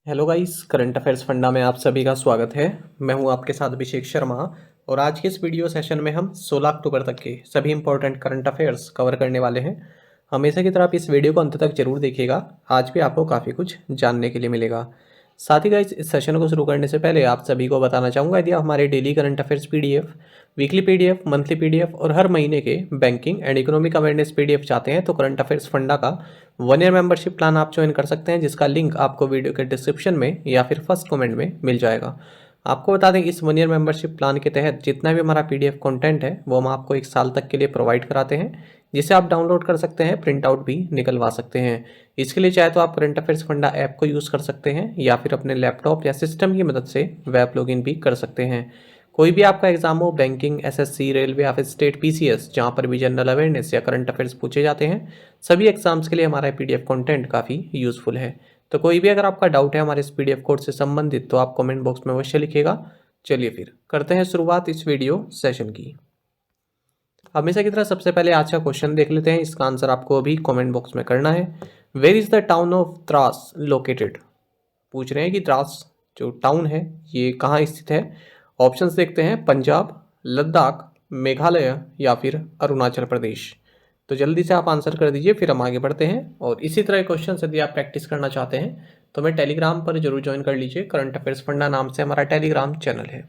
Hello guys, current affairs funda में आप सभी का स्वागत है। मैं हूं आपके साथ अभिषेक शर्मा और आज के इस वीडियो सेशन में हम 16 अक्टूबर तक के सभी इंपॉर्टेंट करंट अफेयर्स कवर करने वाले हैं। हमेशा की तरह आप इस वीडियो को अंत तक जरूर देखिएगा, आज भी आपको काफ़ी कुछ जानने के लिए मिलेगा। साथ ही गाइस, इस सेशन को शुरू करने से पहले आप सभी को बताना चाहूँगा, यदि आप हमारे daily current affairs PDF, weekly PDF, monthly PDF और हर महीने के banking and economic awareness PDF चाहते हैं तो करंट अफेयर्स फंडा का 1 ईयर मेंबरशिप प्लान आप ज्वाइन कर सकते हैं, जिसका लिंक आपको वीडियो के डिस्क्रिप्शन में या फिर फर्स्ट कमेंट में मिल जाएगा। आपको बता दें, इस 1 ईयर मेंबरशिप प्लान के तहत जितना भी हमारा पीडीएफ कंटेंट है वो हम आपको 1 साल तक के लिए प्रोवाइड कराते हैं, जिसे आप डाउनलोड कर सकते हैं, प्रिंट आउट भी निकलवा सकते हैं। इसके लिए चाहे तो आप करंट अफेयर्स फंडा ऐप को यूज़ कर सकते हैं या फिर अपने लैपटॉप या सिस्टम की मदद से वेब लॉगिन भी कर सकते हैं। कोई भी आपका एग्जाम हो, बैंकिंग, एसएससी, रेलवे या फिर स्टेट पीसीएस, जहाँ पर भी जनरल अवेयरनेस या करंट अफेयर्स पूछे जाते हैं, सभी एग्जाम्स के लिए हमारा पीडीएफ कंटेंट काफ़ी यूजफुल है। तो कोई भी अगर आपका डाउट है हमारे इस पीडीएफ कोर्स से संबंधित तो आप कमेंट बॉक्स में अवश्य लिखिएगा। चलिए फिर करते हैं शुरुआत इस वीडियो सेशन की। हमेशा की तरह सबसे पहले आज का क्वेश्चन देख लेते हैं, इसका आंसर आपको अभी कमेंट बॉक्स में करना है। Where is the town of Dras located? पूछ रहे हैं कि द्रास जो टाउन है ये कहाँ स्थित है। ऑप्शंस देखते हैं, पंजाब, लद्दाख, मेघालय या फिर अरुणाचल प्रदेश। तो जल्दी से आप आंसर कर दीजिए, फिर हम आगे बढ़ते हैं। और इसी तरह क्वेश्चन यदि आप प्रैक्टिस करना चाहते हैं तो हमें टेलीग्राम पर जरूर ज्वाइन कर लीजिए। करंट अफेयर्स फंडा नाम से हमारा टेलीग्राम चैनल है।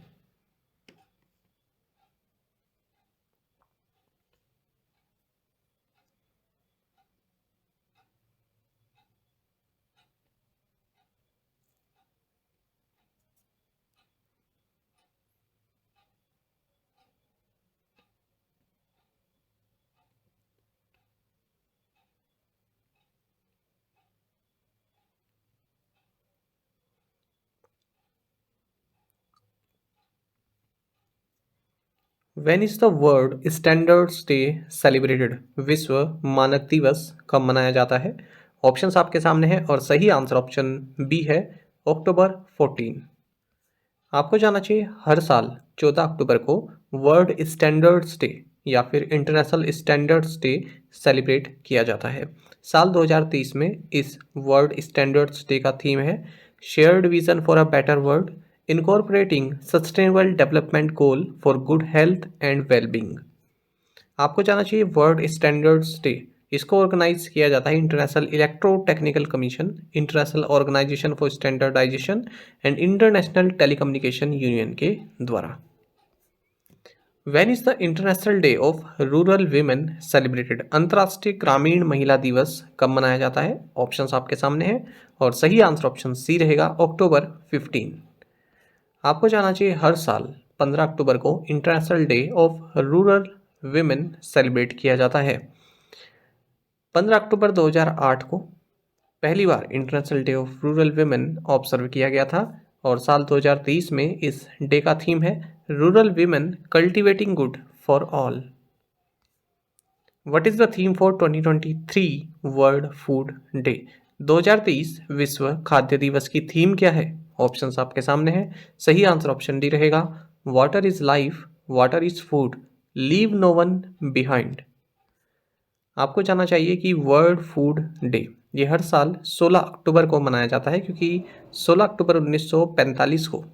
When is the world standards day celebrated? विश्व मानक दिवस कब मनाया जाता है? ऑप्शंस आपके सामने हैं और सही आंसर ऑप्शन बी है, अक्टूबर 14। आपको जानना चाहिए, हर साल 14 अक्टूबर को वर्ल्ड स्टैंडर्ड्स डे या फिर इंटरनेशनल स्टैंडर्ड्स डे सेलिब्रेट किया जाता है। साल 2023 में इस वर्ल्ड स्टैंडर्ड्स डे का थीम है shared vision for a better world, incorporating sustainable development goal for good health and wellbeing. आपको जानना चाहिए, वर्ल्ड स्टैंडर्ड्स डे इसको ऑर्गेनाइज किया जाता है international electrotechnical commission, international organisation for standardisation and international telecommunication union के द्वारा। When is the international day of rural women celebrated? अंतर्राष्ट्रीय ग्रामीण महिला दिवस कब मनाया जाता है? ऑप्शंस आपके सामने हैं और सही आंसर ऑप्शन सी रहेगा, अक्टूबर 15। आपको जानना चाहिए, हर साल 15 अक्टूबर को international day of rural women celebrate किया जाता है। 15 अक्टूबर 2008 को पहली बार international day of rural women observe किया गया था और साल 2023 में इस डे का थीम है rural women cultivating good for all. What is the theme for 2023 world food day? 2023 विश्व खाद्य दिवस की थीम क्या है? ऑप्शंस आपके सामने हैं। सही आंसर ऑप्शन डी रहेगा, water is life, water is food, leave no one behind. आपको जानना चाहिए कि वर्ल्ड फूड डे ये हर साल 16 अक्टूबर को मनाया जाता है, क्योंकि 16 अक्टूबर 1945 को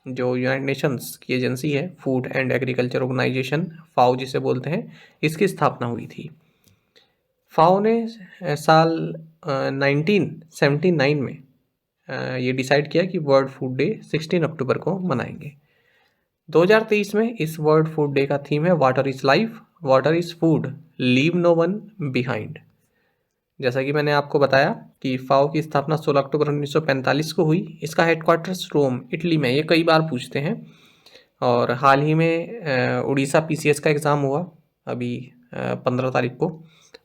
जो यूनाइटेड नेशंस की एजेंसी है, फूड एंड एग्रीकल्चर ऑर्गेनाइजेशन, फाओ जिसे बोलते हैं, इसकी स्थापना हुई थी। फाओ ने साल 1979 में ये डिसाइड किया कि वर्ल्ड फूड डे 16 अक्टूबर को मनाएंगे। 2023 में इस वर्ल्ड फूड डे का थीम है water is life, water is food, leave no one behind. जैसा कि मैंने आपको बताया कि फाओ की स्थापना 16 अक्टूबर 1945 को हुई। इसका हेडक्वार्टर्स रोम, इटली में। ये कई बार पूछते हैं और हाल ही में उड़ीसा पीसीएस का एग्ज़ाम हुआ अभी 15 तारीख को,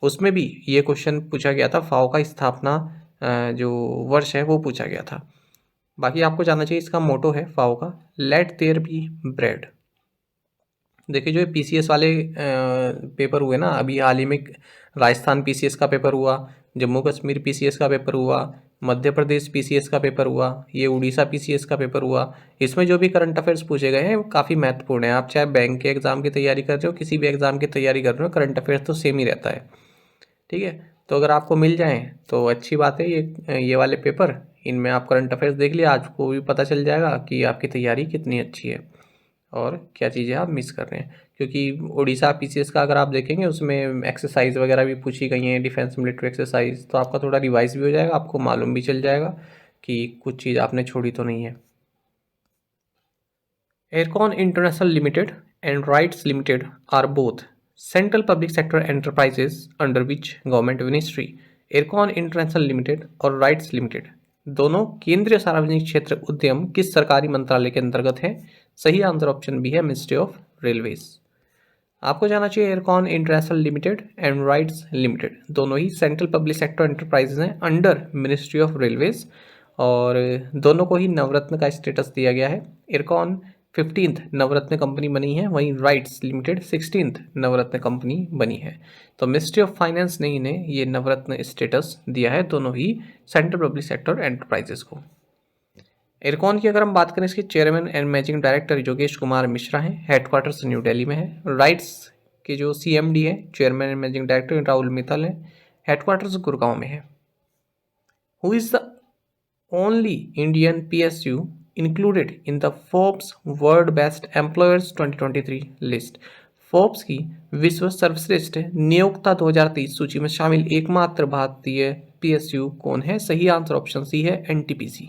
उसमें भी ये क्वेश्चन पूछा गया था। फाओ का स्थापना जो वर्ष है वो पूछा गया था। बाकी आपको जानना चाहिए, इसका मोटो है फाओ का, लेट देयर बी ब्रेड। देखिए, जो पीसीएस वाले पेपर हुए ना अभी हाल ही में, राजस्थान पीसीएस का पेपर हुआ, जम्मू कश्मीर पीसीएस का पेपर हुआ, मध्य प्रदेश पीसीएस का पेपर हुआ, ये उड़ीसा पीसीएस का पेपर हुआ। इसमें जो भी करंट अफेयर्स पूछे गए हैं वो काफ़ी महत्वपूर्ण है। आप चाहे बैंक के एग्ज़ाम की तैयारी कर रहे हो, किसी भी एग्ज़ाम की तैयारी कर रहे हो, करंट अफेयर्स तो सेम ही रहता है। ठीक है, तो अगर आपको मिल जाएँ तो अच्छी बात है। ये वाले पेपर, इनमें आप करंट अफेयर्स देख लिया, आपको भी पता चल जाएगा कि आपकी तैयारी कितनी अच्छी है और क्या चीज़ें आप मिस कर रहे हैं। क्योंकि उड़ीसा पीसीएस का अगर आप देखेंगे उसमें एक्सरसाइज वगैरह भी पूछी गई हैं, डिफेंस मिलिट्री एक्सरसाइज, तो आपका थोड़ा रिवाइज भी हो जाएगा, आपको मालूम भी चल जाएगा कि कुछ चीज़ आपने छोड़ी तो नहीं है। Ircon international limited and RITES limited are both central public sector enterprises under which government ministry. Ircon international limited और राइट्स लिमिटेड दोनों केंद्रीय सार्वजनिक क्षेत्र उद्यम किस सरकारी मंत्रालय के अंतर्गत है? सही आंसर ऑप्शन बी है मिनिस्ट्री ऑफ रेलवेज। आपको जाना चाहिए aircon international limited and RITES limited दोनों ही सेंट्रल पब्लिक सेक्टर एंटरप्राइजेज हैं अंडर मिनिस्ट्री ऑफ रेलवेज, और दोनों को ही नवरत्न का स्टेटस दिया गया है। एयरकॉन 15th नवरत्न कंपनी बनी है, वहीं राइट्स लिमिटेड 16th नवरत्न कंपनी बनी है। तो मिनिस्ट्री ऑफ फाइनेंस ने इन्हें ये नवरत्न स्टेटस दिया है, दोनों ही सेंट्रल पब्लिक सेक्टर एंटरप्राइजेस को। एयरकॉन की अगर हम बात करें, इसके chairman and managing director Yogesh Kumar Mishra हैं, हेडक्वार्टर्स न्यू दिल्ली में है। राइट्स के जो सीएमडी है, chairman and managing director Rahul Mittal है, हेडक्वार्टर्स गुड़गांव में है। Who is the only Indian PSU included in the Forbes world best employers 2023 list? Forbes की विश्व सर्वश्रेष्ठ नियोक्ता 2023 सूची में शामिल एकमात्र भारतीय पीएसयू कौन है? सही आंसर ऑप्शन सी है एनटीपीसी।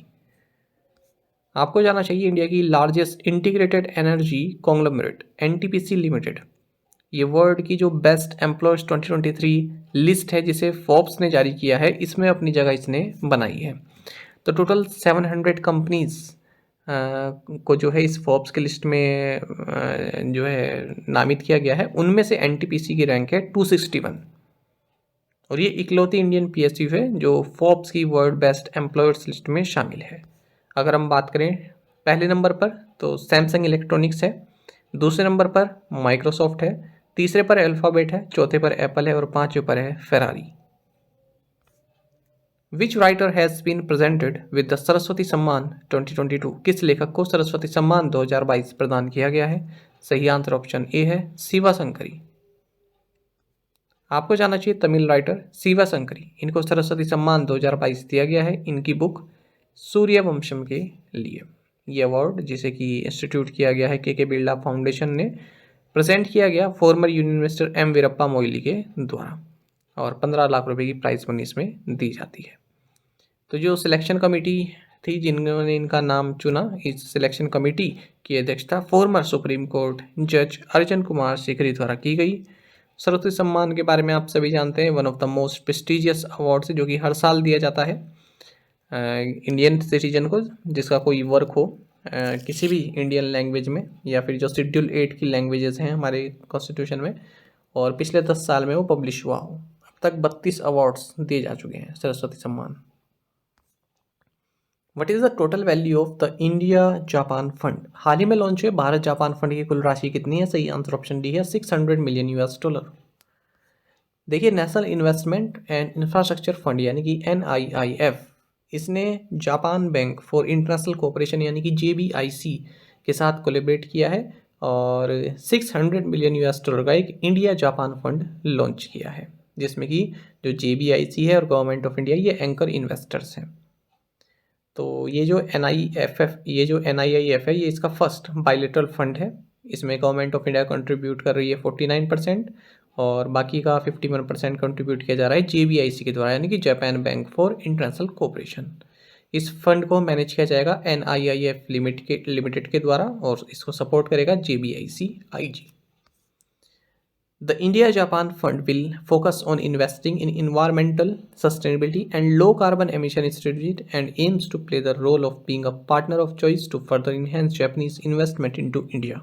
आपको जाना चाहिए इंडिया की largest integrated energy conglomerate NTPC limited, ये वर्ल्ड की जो बेस्ट एम्प्लॉयर्स 2023 लिस्ट है जिसे फोर्ब्स ने जारी किया है, इसमें अपनी जगह इसने बनाई है। तो टोटल 700 कंपनीज को जो है इस फोर्ब्स की लिस्ट में जो है नामित किया गया है, उनमें से एनटीपीसी की रैंक है 261, और ये इकलौती इंडियन पीएसयू है जो फोर्ब्स की वर्ल्ड बेस्ट एम्प्लॉयर्स लिस्ट में शामिल है। अगर हम बात करें पहले नंबर पर तो सैमसंग इलेक्ट्रॉनिक्स है, दूसरे नंबर पर माइक्रोसॉफ्ट है, तीसरे पर अल्फाबेट है, चौथे पर एप्पल है और पांचवें पर है Ferrari. Which writer has been presented with the Saraswati Samman 2022? किस लेखक को सरस्वती सम्मान 2022 प्रदान किया गया है? सही आंसर ऑप्शन ए है शिवा शंकरी। आपको जाना चाहिए तमिल राइटर शिवा शंकरी, इनको सरस्वती सम्मान 2022 दिया गया है इनकी बुक सूर्यवंशम के लिए। ये अवार्ड जिसे कि इंस्टीट्यूट किया गया है के बिरला फाउंडेशन ने, प्रेजेंट किया गया former union minister M Veerappa Moily के द्वारा, और 15 लाख रुपए की प्राइज मनी इसमें दी जाती है। तो जो सिलेक्शन कमेटी थी जिन्होंने इनका नाम चुना, इस सिलेक्शन कमेटी की अध्यक्षता फॉर्मर सुप्रीम कोर्ट जज अर्जन कुमार सीकरी द्वारा की गई। सरस्वती सम्मान के बारे में आप सभी जानते हैं, one of the most prestigious award है जो कि हर साल दिया जाता है इंडियन सिटीजन को जिसका कोई वर्क हो किसी भी इंडियन लैंग्वेज में, या फिर जो शेड्यूल 8 की लैंग्वेजेस हैं हमारे कॉन्स्टिट्यूशन में, और पिछले 10 साल में वो पब्लिश हुआ हो। अब तक 32 अवार्ड्स दिए जा चुके हैं Saraswati Samman. What is the total value of the India Japan fund? हाल ही में लॉन्च हुए भारत जापान फंड की कुल राशि कितनी है? सही आंसर ऑप्शन डी है 600 मिलियन यूएस डॉलर। देखिए national investment and infrastructure fund यानी कि NIIF, इसने Japan bank for international cooperation यानी कि JBIC के साथ कोलैबोरेट किया है और 600 मिलियन यूएस डॉलर का एक इंडिया जापान फंड लॉन्च किया है, जिसमें कि जो JBIC है और गवर्नमेंट ऑफ इंडिया ये एंकर इन्वेस्टर्स हैं। तो ये जो NIIF है ये इसका फर्स्ट बायलैटरल फंड है। इसमें गवर्नमेंट ऑफ इंडिया कंट्रीब्यूट कर रही है 49% और बाकी का 51% कंट्रीब्यूट किया जा रहा है JBIC के द्वारा यानी कि Japan bank for international cooperation. इस फंड को मैनेज किया जाएगा NIIF लिमिटेड के द्वारा और इसको सपोर्ट करेगा JBIC IG। The India-Japan Fund will focus on investing in environmental sustainability and low carbon emission strategies and aims to play the role of being a partner of choice to further enhance Japanese investment into India.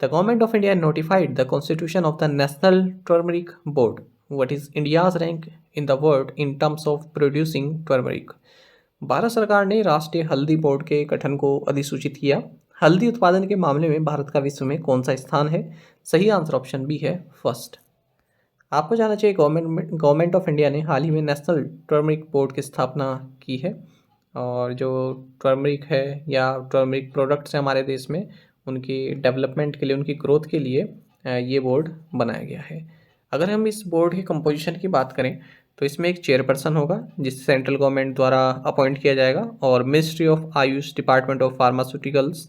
The Government of India notified the constitution of the National Turmeric Board. What is India's rank in the world in terms of producing turmeric? Bharat सरकार ने राष्ट्रीय हल्दी board के गठन को अधिसूचित किया। हल्दी उत्पादन के मामले में भारत का विश्व में कौन सा स्थान है? सही आंसर ऑप्शन बी है फर्स्ट। आपको जानना चाहिए गवर्नमेंट ऑफ इंडिया ने हाल ही में नेशनल टर्मरिक बोर्ड की स्थापना की है और जो टर्मरिक है या टर्मरिक प्रोडक्ट्स हैं हमारे देश में उनकी डेवलपमेंट के लिए, उनकी ग्रोथ के लिए ये बोर्ड बनाया गया है। अगर हम इस बोर्ड के कंपोजिशन की बात करें तो इसमें एक चेयरपर्सन होगा जिसे सेंट्रल गवर्नमेंट द्वारा अपॉइंट किया जाएगा, और ministry of Ayush, department of pharmaceuticals,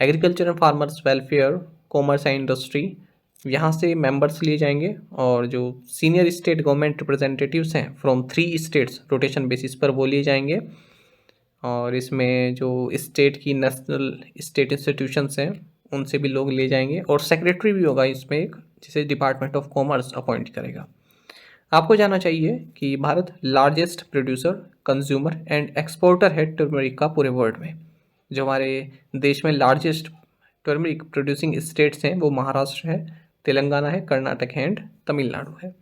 agriculture and farmers welfare, commerce and industry, यहाँ से मेंबर्स लिए जाएंगे। और जो सीनियर स्टेट गवर्नमेंट रिप्रेजेंटेटिव्स हैं फ्रॉम 3 स्टेट्स रोटेशन बेसिस पर वो लिए जाएंगे। और इसमें जो स्टेट की नेशनल स्टेट इंस्टीट्यूशंस हैं उनसे भी लोग ले जाएंगे, और सेक्रेटरी भी होगा इसमें एक, जिसे डिपार्टमेंट ऑफ कॉमर्स अपॉइंट करेगा। आपको जानना चाहिए कि Bharat largest producer, consumer and exporter है टर्मरिक का पूरे वर्ल्ड में। जो हमारे देश में लार्जेस्ट टर्मरिक प्रोड्यूसिंग स्टेट्स हैं वो महाराष्ट्र है, तेलंगाना है, कर्नाटक है एंड तमिलनाडु है।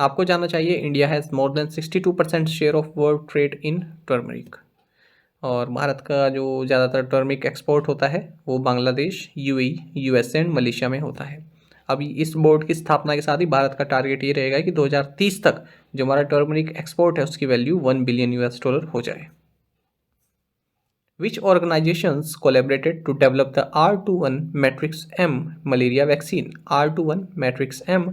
आपको जानना चाहिए India has more than 62% share of world trade in turmeric. और भारत का जो ज़्यादातर टर्मरिक एक्सपोर्ट होता है वो Bangladesh, UAE, USA and Malaysia में होता है। अभी इस बोर्ड की स्थापना के साथ ही भारत का टारगेट ये रहेगा कि 2030 तक जो हमारा टर्मरिक एक्सपोर्ट है उसकी वैल्यू $1 बिलियन हो जाए। Which organizations collaborated to develop the R21 Matrix M malaria vaccine? R21 Matrix M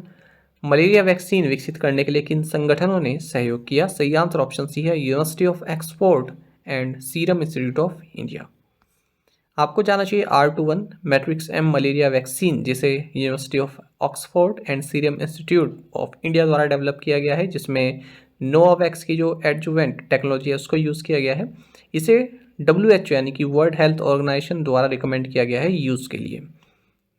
malaria vaccine विकसित करने के लिए किन संगठनों ने सहयोग किया? सही आंसर ऑप्शन सी है, university of Oxford and serum institute of India. आपको जाना चाहिए R21 matrix M malaria vaccine जिसे university of Oxford and serum institute of India द्वारा डेवलप किया गया है, जिसमें नोवावैक्स की जो एडजुवेंट टेक्नोलॉजी है उसको यूज़ किया गया है। इसे WHO यानी कि वर्ल्ड हेल्थ ऑर्गेनाइजेशन द्वारा रिकमेंड किया गया है यूज़ के लिए,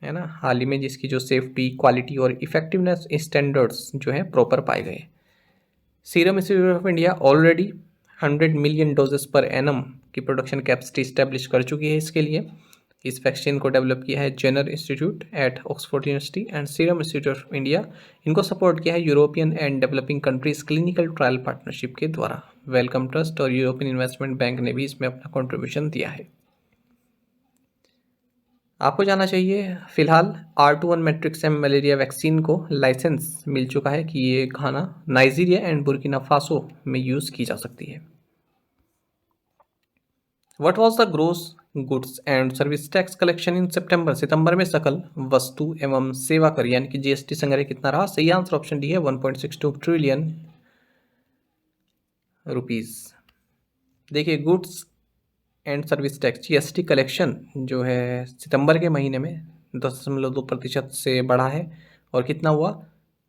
है ना। हाल ही में जिसकी जो सेफ्टी, क्वालिटी और इफेक्टिवनेस स्टैंडर्ड्स जो हैं प्रॉपर पाए गए। Serum institute of India already 100 million doses per annum की प्रोडक्शन कैपेसिटी इस्टेब्लिश कर चुकी है। इसके लिए इस वैक्सीन को डेवलप किया है Jenner Institute at Oxford University and serum institute of India. इनको सपोर्ट किया है European and developing countries clinical trial partnership के द्वारा। वेलकम ट्रस्ट और यूरोपियन इन्वेस्टमेंट बैंक ने भी इसमें अपना कॉन्ट्रीब्यूशन दिया है। आपको जानना चाहिए फिलहाल R21 matrix M malaria vaccine को लाइसेंस मिल चुका है कि ये Ghana, Nigeria and Burkina Faso में यूज़ की जा सकती है। What was the gross goods and service tax collection in September? सितंबर में सकल वस्तु एवं सेवा कर यानी कि GST संग्रह कितना रहा? सही आंसर ऑप्शन डी है, 1.62 ट्रिलियन रुपीज़। देखिए goods and service tax GST collection जो है सितंबर के महीने में 10.2% से बढ़ा है, और कितना हुआ?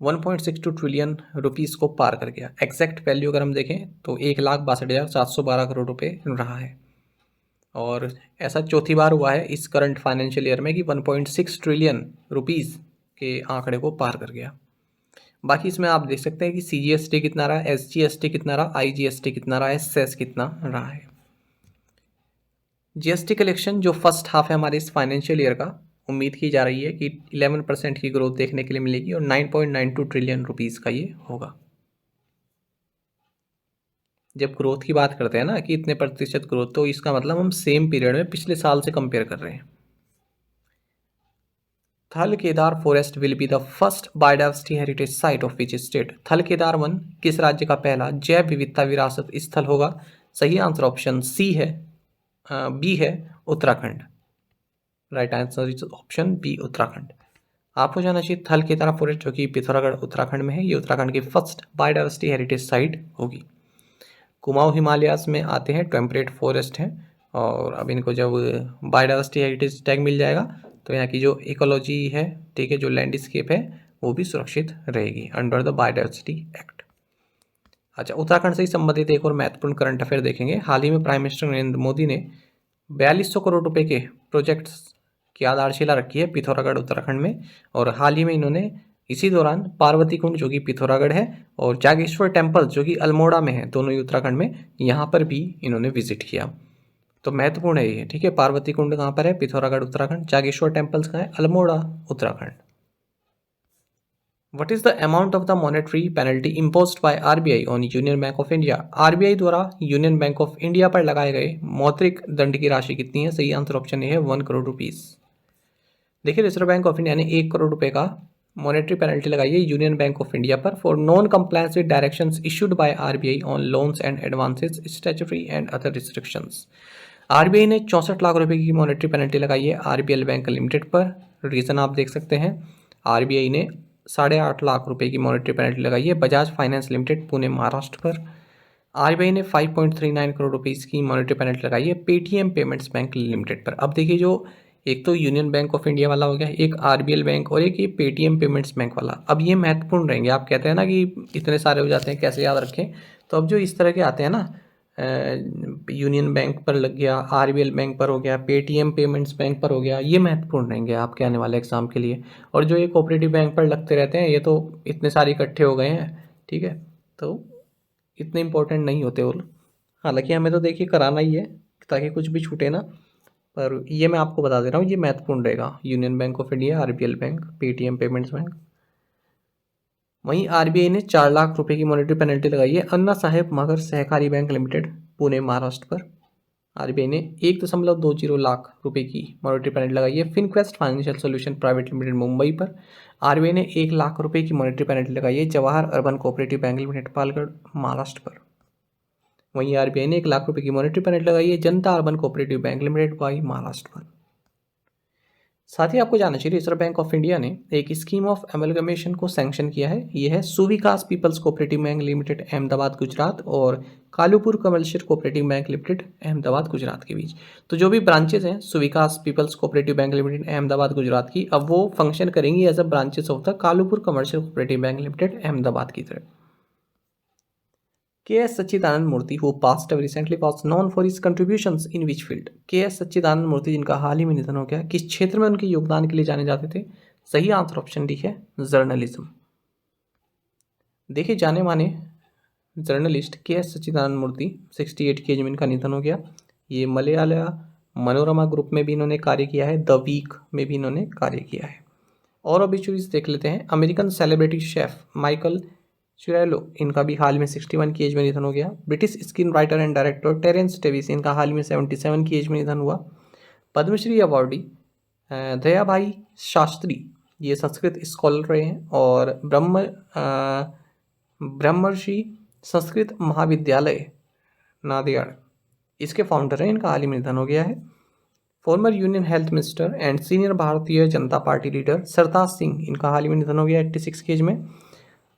1.62 ट्रिलियन रुपीज़ को पार कर गया। एग्जैक्ट वैल्यू अगर हम देखें तो 1,62,712 करोड़ रुपये रहा है, और ऐसा चौथी बार हुआ है इस करंट फाइनेंशियल ईयर में कि 1.6 ट्रिलियन रुपीज़ के आंकड़े को पार कर गया। बाकी इसमें आप देख सकते हैं कि CGST कितना रहा, SGST कितना रहा, IGST कितना रहा है, सेस कितना रहा है। GST कलेक्शन जो फर्स्ट हाफ है हमारे इस फाइनेंशियल ईयर का, उम्मीद की जा रही है कि 11% की ग्रोथ देखने के लिए मिलेगी, और 9.92 ट्रिलियन रुपीज़ का ये होगा। जब ग्रोथ की बात करते हैं ना कि इतने प्रतिशत ग्रोथ, तो इसका मतलब हम सेम पीरियड में पिछले साल से कंपेयर कर रहे हैं। थल Kedar forest will be the first biodiversity heritage site of which state? थल केदार वन किस राज्य का पहला जैव विविधता विरासत स्थल होगा? सही आंसर ऑप्शन सी है, बी है, Uttarakhand. Right answer is option B, Uttarakhand. आपको जाना चाहिए थल केदार फॉरेस्ट जो कि पिथौरागढ़ उत्तराखंड में है, ये उत्तराखंड की फर्स्ट बायोडाइवर्सिटी हेरिटेज साइट होगी। कुमाऊं हिमालयास में आते हैं, टेम्परेट फॉरेस्ट हैं, और अब इनको जब बायोडाइवर्सिटी हेरिटेज टैग मिल जाएगा तो यहाँ की जो इकोलॉजी है, ठीक है, जो लैंडस्केप है वो भी सुरक्षित रहेगी अंडर द बायोडाइवर्सिटी एक्ट। अच्छा, उत्तराखंड से ही संबंधित एक और महत्वपूर्ण करंट अफेयर देखेंगे। हाल ही में प्राइम मिनिस्टर नरेंद्र मोदी ने 4200 करोड़ रुपए के प्रोजेक्ट्स की आधारशिला रखी है पिथौरागढ़ उत्तराखंड में, और हाल ही में इन्होंने इसी दौरान पार्वती कुंड जो कि पिथौरागढ़ है और जागेश्वर टेम्पल जो कि अल्मोड़ा में है, दोनों ही उत्तराखंड में, यहाँ पर भी इन्होंने विजिट किया। तो महत्वपूर्ण है ये, ठीक है। पार्वती कुंड कहाँ पर है? पिथौरागढ़ उत्तराखंड। जागेश्वर टेम्पल्स कहाँ है? Almora Uttarakhand. What is the amount of the monetary penalty imposed by RBI on Union Bank of India? RBI द्वारा यूनियन बैंक ऑफ इंडिया पर लगाए गए मौद्रिक दंड की राशि कितनी है? सही आंसर ऑप्शन ए है, 1 करोड़ रुपीज़। देखिए रिजर्व बैंक ऑफ इंडिया ने 1 करोड़ रुपए का मॉनेटरी पेनल्टी लगाई है यूनियन बैंक ऑफ इंडिया पर for non compliance with directions issued by RBI on loans and advances, statutory and other restrictions. RBI ने 64 लाख रुपए की मॉनेटरी पेनल्टी लगाई है आरबीएल बैंक लिमिटेड पर। रीज़न आप देख सकते हैं, आरबीआई ने 8.5 लाख रुपए की मॉनेटरी पेनल्टी लगाई है बजाज फाइनेंस लिमिटेड पुणे महाराष्ट्र पर। आरबीआई ने 5.39 करोड़ रुपीस की मॉनेटरी पेनल्टी लगाई है पेटीएम पेमेंट्स बैंक लिमिटेड पर। अब देखिए, जो एक तो यूनियन बैंक ऑफ इंडिया वाला हो गया, एक आरबीएल बैंक और एक ये पेटीएम पेमेंट्स बैंक वाला। अब ये महत्वपूर्ण रहेंगे। आप कहते हैं ना कि इतने सारे हो जाते हैं, कैसे याद रखें। तो अब जो इस तरह के आते हैं ना, यूनियन बैंक पर लग गया, आरबीएल बैंक पर हो गया, पेटीएम पेमेंट्स बैंक पर हो गया, ये महत्वपूर्ण रहेंगे आपके आने वाले एग्जाम के लिए। और जो ये कोऑपरेटिव बैंक पर लगते रहते हैं, ये तो इतने सारे इकट्ठे हो गए हैं, ठीक है, तो इतने इंपॉर्टेंट नहीं होते वो। हालांकि हमें तो देखिए कराना ही है ताकि कुछ भी छूटे ना, पर ये मैं आपको बता दे रहा हूँ, ये महत्वपूर्ण रहेगा। Union bank of India, RBL bank, Paytm payments bank. वहीं आरबीआई ने 4 लाख रुपए की मॉनेटरी पेनल्टी लगाई है अन्ना साहेब मगर सहकारी बैंक लिमिटेड पुणे महाराष्ट्र पर। आरबीआई ने 1.20 लाख रुपए की मॉनेटरी पेनल्टी लगाई है Finquest financial solution private limited Mumbai पर। आरबीआई ने 1 लाख रुपए की मॉनेटरी पेनल्टी लगाई है Jawahar urban cooperative bank limited Palgarh Maharashtra पर। वहीं आरबीआई ने 1 लाख रुपए की मॉनेटरी पेनल्टी लगाई है Janata urban cooperative bank limited Wai Maharashtra पर। साथ ही आपको जानना चाहिए, रिजर्व बैंक ऑफ इंडिया ने एक स्कीम ऑफ एमलगमेशन को सैंक्शन किया है। यह है Suvikas people's cooperative bank limited Ahmedabad Gujarat और Kalupur commercial cooperative bank limited Ahmedabad Gujarat के बीच। तो जो भी ब्रांचेज हैं Suvikas people's cooperative bank limited Ahmedabad Gujarat की, अब वो फंक्शन करेंगी as a branches of the Kalupur commercial cooperative bank limited Ahmedabad की तरह। K.S. Satchidanand Murthy, who passed away recently, was known for his contributions in which field? K.S. Satchidanand Murthy, जिनका हाल ही में निधन हो गया, किस क्षेत्र में उनके योगदान के लिए जाने जाते थे? सही आंसर ऑप्शन डी है जर्नलिज्म। देखिए, जाने माने जर्नलिस्ट K.S. सच्चिदानंद मूर्ति 68 की एज में इनका निधन हो गया। ये मलयाला मनोरमा ग्रुप में भी इन्होंने कार्य किया है, द वीक में भी इन्होंने कार्य किया है। और ऑब्ituaries देख लेते हैं। अमेरिकन सेलिब्रिटी शेफ माइकल चुरेलो, इनका भी हाल में 61 की एज में निधन हो गया। British screenwriter and director Terence Davies, इनका हाल में 77 की एज में निधन हुआ। पद्मश्री अवार्डी दयाभाई शास्त्री, ये संस्कृत स्कॉलर रहे हैं और ब्रह्मर्षि संस्कृत महाविद्यालय नादियाड, इसके फाउंडर हैं, इनका हाल ही में निधन हो गया है। Former union health minister and senior Bharatiya Janata party leader Sartaj Singh, इनका हाल ही में निधन हो गया 86 की एज में।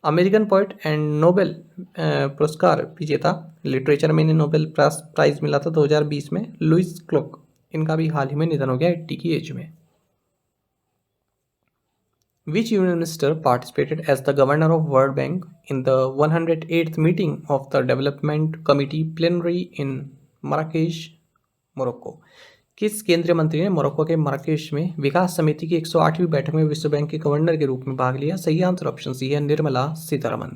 अमेरिकन पोइट एंड नोबेल पुरस्कार विजेता, लिटरेचर में इन्हें नोबेल प्राइज मिला था 2020 में, लुइस क्लॉक, इनका भी हाल ही में निधन हो गया 80 की एज में। Which union minister participated as the governor of World Bank in the 108th meeting of the Development Committee plenary in Marrakech, Morocco? किस केंद्रीय मंत्री ने मोरक्को के मराकेश में विकास समिति की 108वीं बैठक में विश्व बैंक के गवर्नर के रूप में भाग लिया? सही आंसर ऑप्शन सी है निर्मला सीतारमन।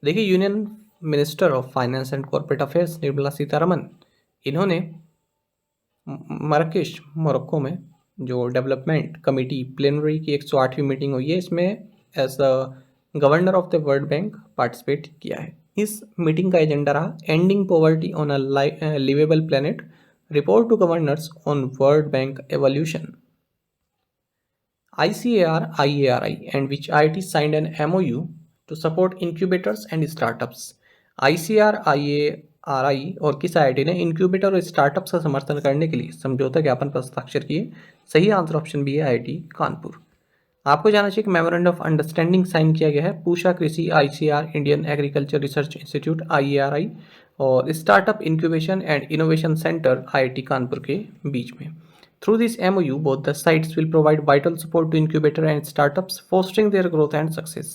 देखिए, union minister of finance and corporate affairs Nirmala Sitharaman, इन्होंने मराकेश मोरक्को में जो डेवलपमेंट कमेटी प्लेनरी की 108वीं मीटिंग हुई है, इसमें as the governor of the World Bank participate किया है। इस मीटिंग का एजेंडा रहा ending poverty on a liveable planet, report to governors on World Bank evolution. ICAR, IARI and which IIT signed an MOU to support incubators and startups. ICAR, IARI और किस IIT ने incubator और startups का समर्थन करने के लिए समझौता ज्ञापन पर हस्ताक्षर किए? सही आंसर ऑप्शन बी है IIT कानपुर। आपको जानना चाहिए कि मेमोरेंडम ऑफ अंडरस्टैंडिंग साइन किया गया है पूषा कृषि ICR, Indian agriculture research institute IARI और startup incubation and innovation centre IIT Kanpur के बीच में। Through this MOU, both the sites will provide vital support to incubator and startups, fostering their growth and success.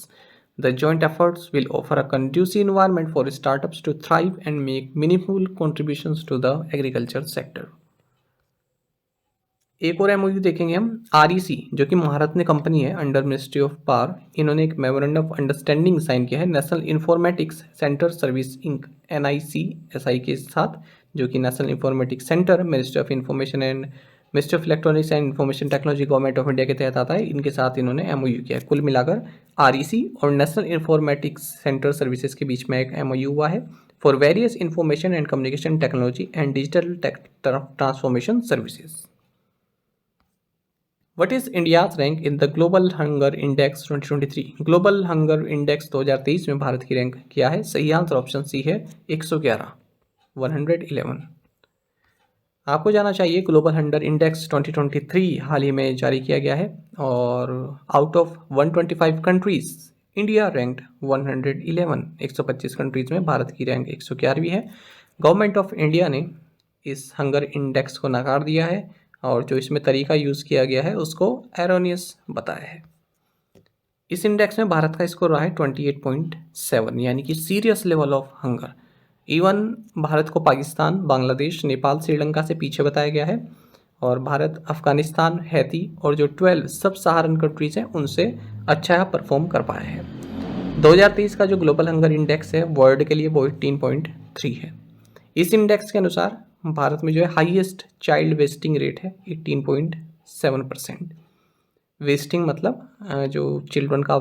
The joint efforts will offer a conducive environment for startups to thrive and make meaningful contributions to the agriculture sector. एक और MOU देखेंगे हम। REC, जो कि Maharatna company है under ministry of power, इन्होंने एक memorandum of understanding sign किया है national informatics centre service inc NICSI के साथ, जो कि national informatics centre ministry of information and ministry of electronics and information technology government of India के तहत आता है। इनके साथ इन्होंने MOU किया है। कुल मिलाकर REC और नेशनल इंफॉर्मेटिक्स सेंटर सर्विसेज के बीच में एक MOU हुआ है for various information and communication technology and digital transformation services. What is India's rank in the Global Hunger Index 2023? Global hunger index 2023 में भारत की रैंक क्या है? सही आंसर ऑप्शन सी है 111। आपको जाना चाहिए ग्लोबल हंगर इंडेक्स 2023 हाल ही में जारी किया गया है और out of 125 countries India ranked 111। 125 countries में भारत की रैंक 111वीं है। गवर्नमेंट ऑफ इंडिया ने इस हंगर इंडेक्स को नकार दिया है और जो इसमें तरीका यूज़ किया गया है उसको एरोनियस बताया है। इस इंडेक्स में भारत का स्कोर रहा है 28.7, यानी कि serious level of hunger. Even Bharat को पाकिस्तान, बांग्लादेश, नेपाल, श्रीलंका से पीछे बताया गया है और भारत अफगानिस्तान, हैती और जो 12 सब सहारन कंट्रीज हैं उनसे अच्छा परफॉर्म कर पाया है। 2023 का जो ग्लोबल हंगर इंडेक्स है वर्ल्ड के लिए वो 18.3 है। इस इंडेक्स के अनुसार भारत में जो है हाईएस्ट चाइल्ड वेस्टिंग रेट है 18.7%। वेस्टिंग मतलब जो चिल्ड्रन का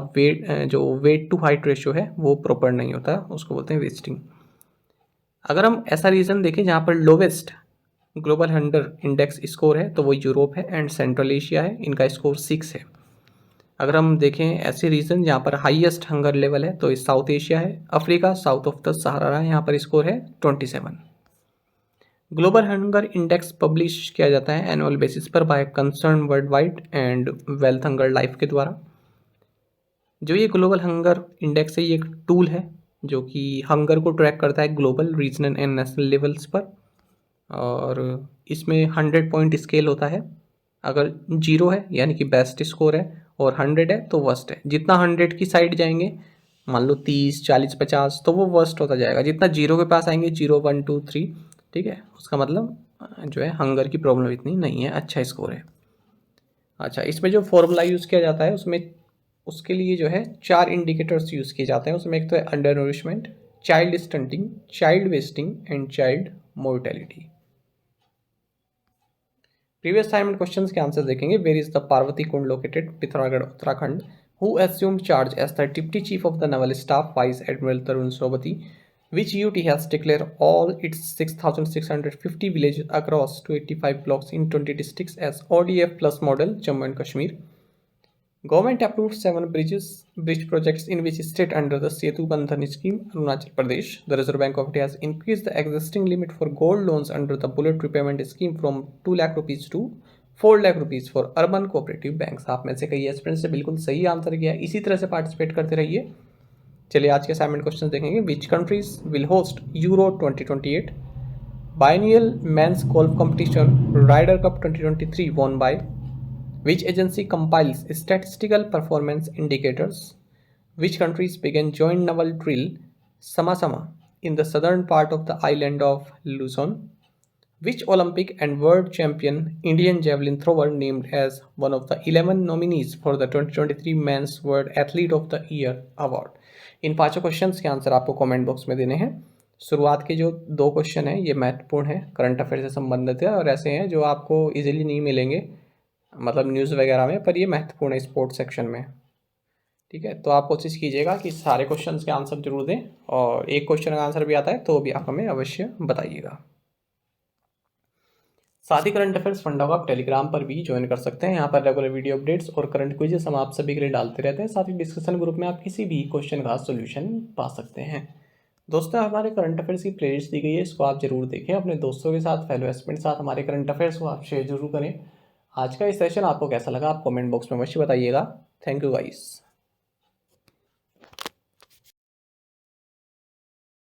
जो वेट टू हाइट रेशियो है वो प्रॉपर नहीं होता, उसको बोलते हैं वेस्टिंग। अगर हम ऐसा रीजन देखें जहाँ पर lowest global hunger index score है तो वो यूरोप है एंड सेंट्रल एशिया है, इनका स्कोर 6 है। अगर हम देखें ऐसे रीजन जहाँ पर हाईएस्ट हंगर लेवल है तो साउथ एशिया है, Africa south of the Sahara है, यहाँ पर स्कोर है 27। ग्लोबल हंगर इंडेक्स पब्लिश किया जाता है एनुअल बेसिस पर by Concern worldwide and Welthungerhilfe के द्वारा। जो ये ग्लोबल हंगर इंडेक्स है ये एक टूल है जो कि हंगर को ट्रैक करता है global, regional and national levels पर और इसमें 100 पॉइंट स्केल होता है। अगर 0 है यानी कि बेस्ट स्कोर है और 100 है तो वर्स्ट है। जितना 100 की साइड जाएंगे, मान लो 30, 40, 50 तो वो वर्स्ट होता जाएगा। जितना 0 के पास आएंगे 0, 1, 2, 3, ठीक है, उसका मतलब जो है हंगर की प्रॉब्लम इतनी नहीं है, अच्छा स्कोर है। अच्छा, इसमें जो फॉर्मूला यूज़ किया जाता है उसमें उसके लिए जो है 4 इंडिकेटर्स यूज़ किए जाते हैं। उसमें एक तो है undernourishment, child stunting, child wasting and child mortality. Previous assignment questions के आंसर देखेंगे। Where is the Parvati Kund located? Pithoragarh, Uttarakhand. Who assumed charge as the deputy chief of the naval staff? Vice Admiral Tarun Sobati. Which UT has declared all its 6,650 villages across 285 blocks in 20 districts as ODF plus model? Jammu and Kashmir. Government approved 7 bridge projects in which state under the Setu Bandhan scheme? Arunachal Pradesh. The Reserve Bank of India has increased the existing limit for gold loans under the bullet repayment scheme from 2 lakh rupees to 4 lakh rupees for urban cooperative banks। आप में से कई aspirants से बिल्कुल सही answer किया है, इसी तरह से पार्टिसिपेट करते रहिए। चलिए आज के असाइनमेंट क्वेश्चन देखेंगे। Which countries will host Euro 2028? Biennial men's golf competition Ryder Cup 2023 won by? Which agency compiles statistical performance indicators? Which countries began joint naval drill Sama-Sama in the southern part of the island of Luzon? Which Olympic and world champion Indian javelin thrower named as one of the 11 nominees for the 2023 Men's World Athlete of the Year Award? इन पांचों questions के answer आपको comment box में देने हैं। शुरुआत के जो 2 question हैं ये महत्वपूर्ण है, करंट अफेयर से संबंधित है और ऐसे हैं जो आपको इजीली नहीं मिलेंगे मतलब न्यूज़ वगैरह में, पर ये महत्वपूर्ण है स्पोर्ट्स सेक्शन में। ठीक है, तो आप कोशिश कीजिएगा कि सारे क्वेश्चंस के आंसर जरूर दें और एक क्वेश्चन का आंसर भी आता है तो भी आप हमें अवश्य बताइएगा। साथ ही करंट अफेयर्स फंडा को आप टेलीग्राम पर भी ज्वाइन कर सकते हैं। यहाँ पर रेगुलर वीडियो अपडेट्स और करंट क्विजेस हम आप सभी के लिए डालते रहते हैं। साथ ही डिस्कशन ग्रुप में आप किसी भी क्वेश्चन का सोल्यूशन पा सकते हैं। दोस्तों, हमारे करंट अफेयर्स की प्लेलिस्ट दी गई है, इसको आप जरूर देखें। अपने दोस्तों के साथ, फेलो एस्पिरेंट साथ हमारे करंट अफेयर्स को आप शेयर जरूर करें। आज का इस सेशन आपको कैसा लगा आप कमेंट बॉक्स में अवश्य बताइएगा। Thank you guys.